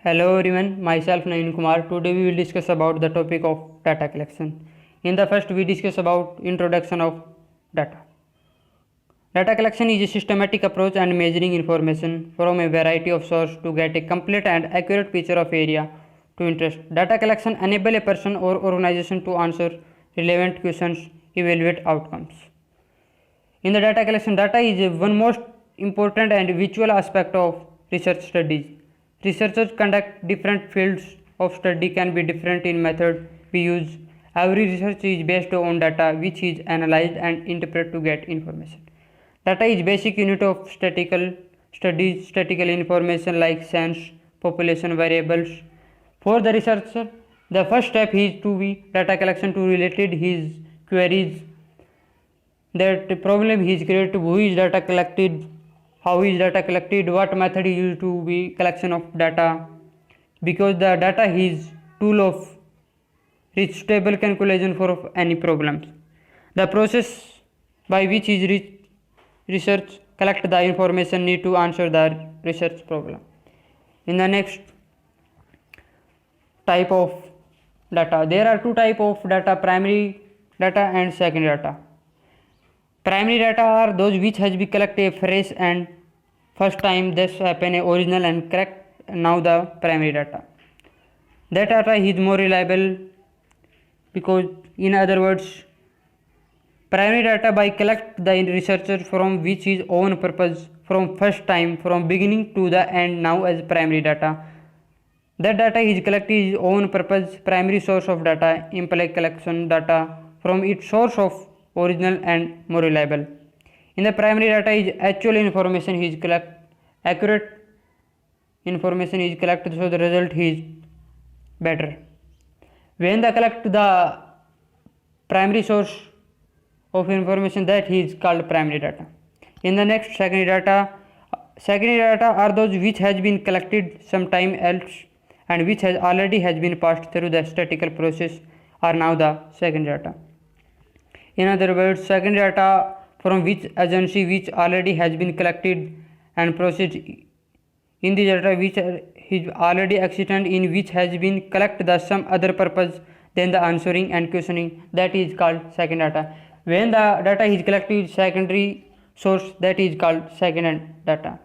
Hello everyone, myself Naveen Kumar. Today we will discuss about the topic of data collection. In the first we discuss about introduction of data. Data collection is a systematic approach and measuring information from a variety of sources to get a complete and accurate picture of area to interest. Data collection enable a person or organization to answer relevant questions, evaluate outcomes. In the data collection, data is one most important and visual aspect of research studies. Researchers conduct different fields of study can be different in method we use. Every research is based on data which is analyzed and interpreted to get information. Data is basic unit of statistical studies, statistical information like sense, population variables. For the researcher, the first step is to be data collection to related his queries that problem is created, who is data collected, how is data collected, what method is used to be collection of data, because the data is tool of stable calculation for any problems. The process by which is research collect the information need to answer the research problem. In the next type of data, there are two type of data: primary data and secondary data. Primary data are those which has been collected fresh and first time this happen a original and correct now the primary data. That data is more reliable because in other words primary data by collect the researcher from which is own purpose from first time from beginning to the end now as primary data. That data is collected is own purpose primary source of data imply collection data from its source of original and more reliable. In the primary data is actual information is collect accurate information is collected so the result is better. When the collect the primary source of information that is called primary data. In the next secondary data are those which has been collected sometime else and which has already has been passed through the statistical process are now the secondary data. In other words, secondary data from which agency which already has been collected and processed in the data which is already existent in which has been collected the some other purpose than the answering and questioning that is called second data. When the data is collected secondary source that is called second data.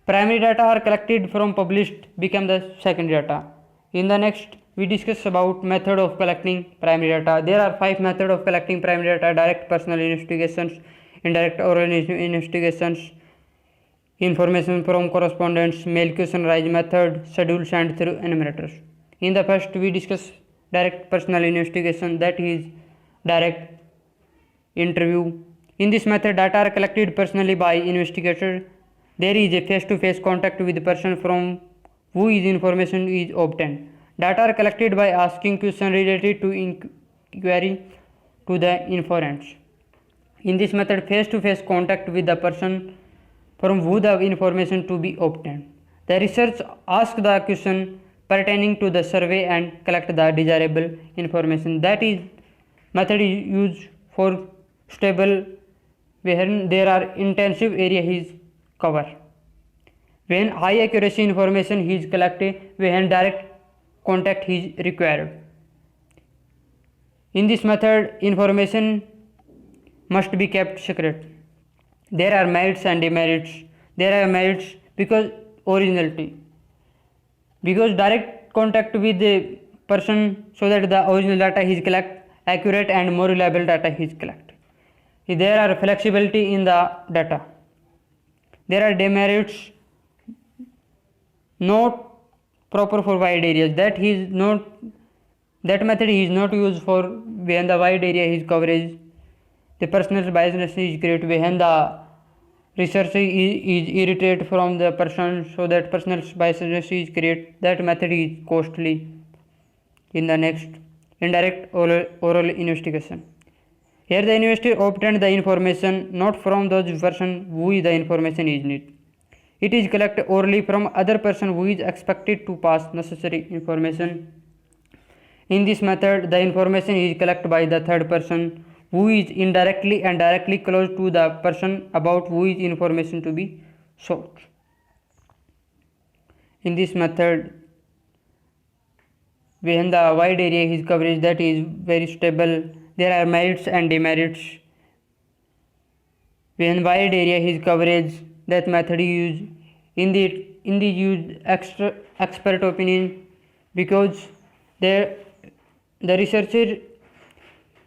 Primary data are collected from published become the secondary data. In the next we discuss about method of collecting primary data. There are 5 methods of collecting primary data: direct personal investigations, indirect oral investigations, information from correspondence, mail questionnaire method, schedule sent through enumerators. In the first we discuss direct personal investigation, that is direct interview. In this method data are collected personally by investigator. There is a face-to-face contact with the person from who is information is obtained. Data are collected by asking questions related to inquiry to the inference. In this method, face-to-face contact with the person from who the information to be obtained. The research asks the question pertaining to the survey and collect the desirable information. That is method is used for stable where there are intensive area is cover. When high accuracy information is collected, when direct contact is required. In this method, information must be kept secret. There are merits and demerits. There are merits because originality. Because direct contact with the person so that the original data is collect accurate and more reliable data is collect. There are flexibility in the data. There are demerits not proper for wide areas. That method is not used for when the wide area is coverage. The personal biasness is created when the research is irritated from the person so that personal biasness is created. That method is costly. In the next indirect oral investigation. Here the investigator obtained the information not from those person who the information is need. It is collected orally from other person who is expected to pass necessary information. In this method, the information is collected by the third person who is indirectly and directly close to the person about who is information to be So in this method, when the wide area is coverage, that is very stable. There are merits and demerits. When wide area is coverage, that method is used. In the use extra expert opinion, because the researcher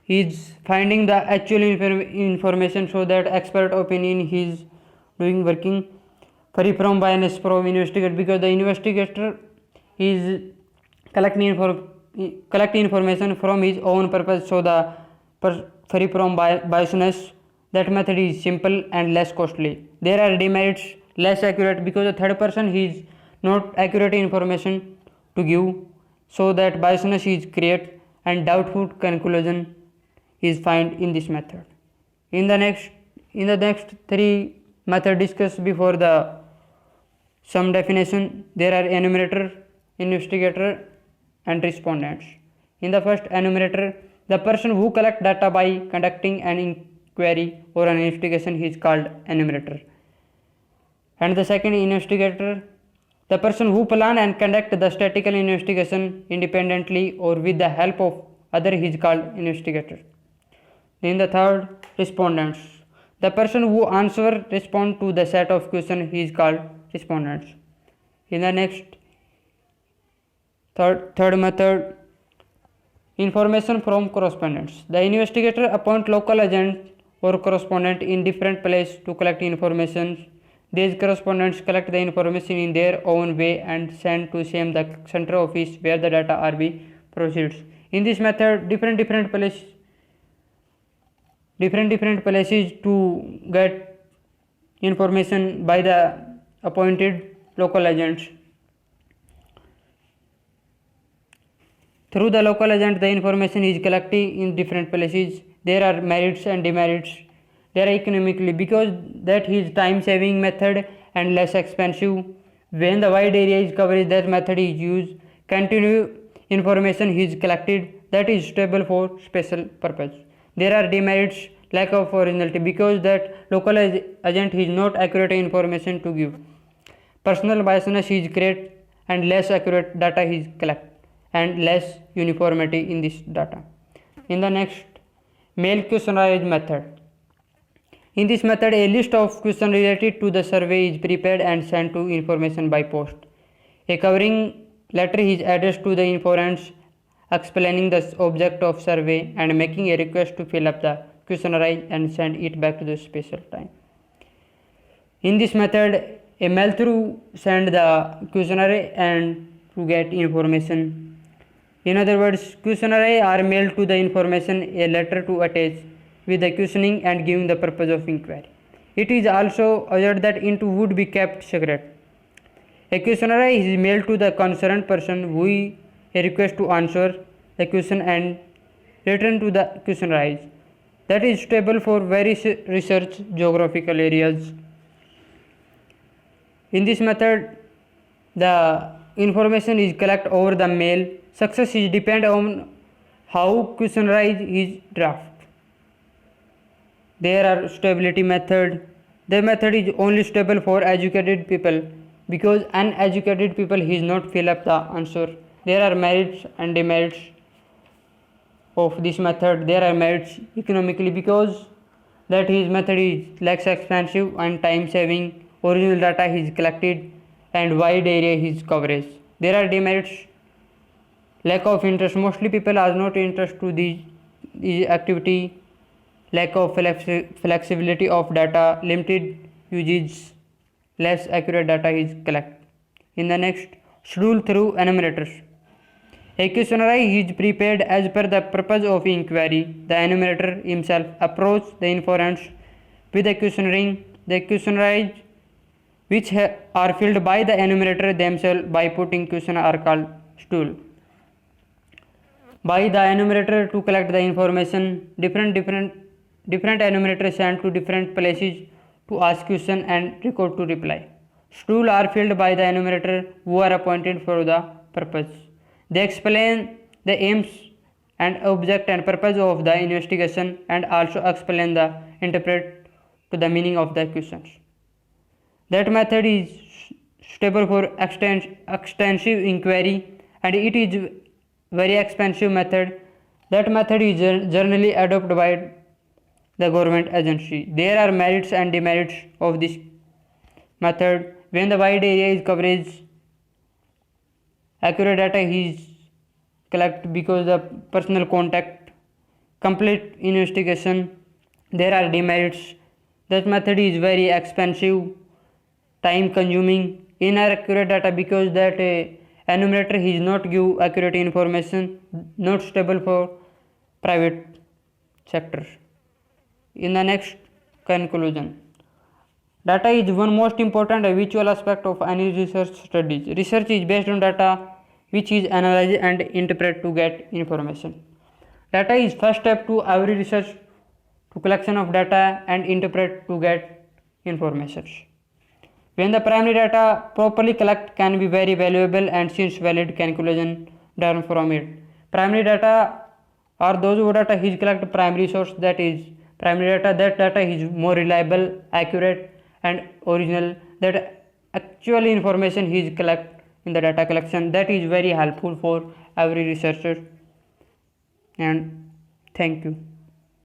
is finding the actual information, so that expert opinion is doing working free from bias from investigator, because the investigator is collecting information from his own purpose, so the free from biasness. That method is simple and less costly. There are demerits, less accurate, because the third person is not accurate information to give, so that biasness is created and doubtful conclusion is found in this method. In the next three method discussed before the some definition, there are enumerator, investigator and respondents. In the first enumerator, the person who collect data by conducting an inquiry or an investigation is called enumerator. And the second investigator, the person who plan and conduct the statistical investigation independently or with the help of other is called investigator. In the third, respondents, the person who respond to the set of question is called respondents. In the next third method, information from correspondents, the investigator appoint local agent or correspondent in different place to collect information. These correspondents collect the information in their own way and send to the central office where the data are be proceeds. In this method, different places to get information by the appointed local agents. Through the local agent, the information is collected in different places. There are merits and demerits. There are economically, because that is time saving method and less expensive. When the wide area is covered, that method is used. Continue information is collected, that is stable for special purpose. There are demerits, lack of originality, because that local agent is not accurate information to give. Personal biasness is created and less accurate data is collected and less uniformity in this data. In the next, mail questionnaire method. In this method, a list of questions related to the survey is prepared and sent to information by post. A covering letter is addressed to the informants explaining the object of survey and making a request to fill up the questionnaire and send it back to the special time. In this method, a mail through send the questionnaire and to get information. In other words, questionnaire are mailed to the information, a letter to attach with the questioning and giving the purpose of inquiry. It is also assured that it would be kept secret. A questionnaire is mailed to the concerned person who is a request to answer the question and return to the questionnaire. That is stable for various research geographical areas. In this method, the information is collected over the mail. Success is depend on how questionnaire is drafted. There are stability method. The method is only stable for educated people, because uneducated people is not fill up the answer. There are merits and demerits of this method. There are merits economically, because that his method is less expensive and time saving. Original data is collected and wide area is coverage. There are demerits, lack of interest. Mostly people are not interested to this activity. Lack of flexibility of data, limited usage, less accurate data is collected. In the next, schedule through enumerators. A questionnaire is prepared as per the purpose of inquiry. The enumerator himself approaches the informants with a questionnaire. The questionnaires which are filled by the enumerator themselves by putting question are called schedule. By the enumerator to collect the information, different enumerators sent to different places to ask question and record to reply. Schedule are filled by the enumerator who are appointed for the purpose. They explain the aims and object and purpose of the investigation and also explain the interpret to the meaning of the questions. That method is suitable for extensive inquiry, and it is very expensive method. That method is generally adopted by the government agency. There are merits and demerits of this method. When the wide area is coverage, accurate data is collected because the personal contact, complete investigation. There are demerits. That method is very expensive, time consuming, inaccurate data because that enumerator is not give accurate information, not stable for private sector. In the next conclusion, data is one most important and visual aspect of any research studies. Research is based on data which is analyzed and interpreted to get information. Data is first step to every research to collection of data and interpret to get information. When the primary data properly collected can be very valuable and since valid conclusion drawn from it. Primary data are those data is collect primary source, that is primary data. That data is more reliable, accurate and original. That actual information is collect in the data collection. That is very helpful for every researcher. And thank you.